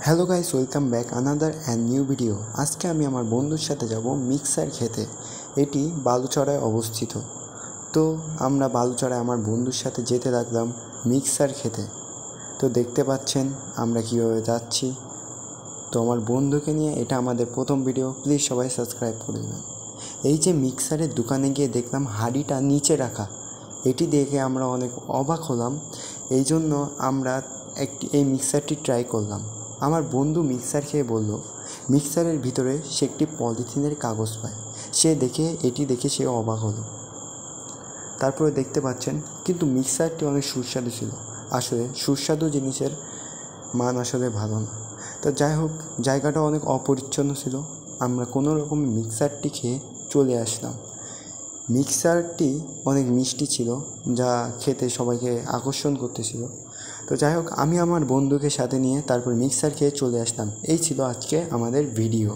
Hello guys, welcome back another and new video. আজকে আমি আমার বন্ধুর সাথে যাব মিক্সার খেতে। এটি বালুচড়ায় অবস্থিত। তো আমরা বালুচড়ায় আমার বন্ধুর সাথে যেতে লাগলাম মিক্সার খেতে। তো দেখতে পাচ্ছেন আমরা কীভাবে যাচ্ছি। তো আমার বন্ধুকে নিয়ে এটা আমাদের প্রথম ভিডিও, প্লিজ সবাই সাবস্ক্রাইব করে দেবেন। এই যে মিক্সারের দোকানে গিয়ে দেখলাম হাঁড়িটা নিচে রাখা, এটি দেখে আমরা অনেক অবাক হলাম। এই জন্য আমরা এই মিক্সারটি ট্রাই করলাম। আমার বন্ধু মিক্সার খেয়ে বলল মিক্সারের ভিতরে সে একটি পলিথিনের কাগজ পায়। এটি দেখে সে অবাক হলো। তারপরে দেখতে পাচ্ছেন কিন্তু মিক্সারটি অনেক সুস্বাদু ছিল। আসলে সুস্বাদু জিনিসের মান আসলে ভালো না। তো যাই হোক, জায়গাটা অনেক অপরিচ্ছন্ন ছিল। আমরা কোনো রকম মিক্সারটি খেয়ে চলে আসলাম। মিক্সারটি অনেক মিষ্টি ছিল, যা খেতে সবাইকে আকর্ষণ করতেছিল। তো যাই হোক, আমি আমার বন্ধুকে সাথে নিয়ে তারপর মিক্সার খেয়ে চলে আসলাম। এই ছিল আজকে আমাদের ভিডিও।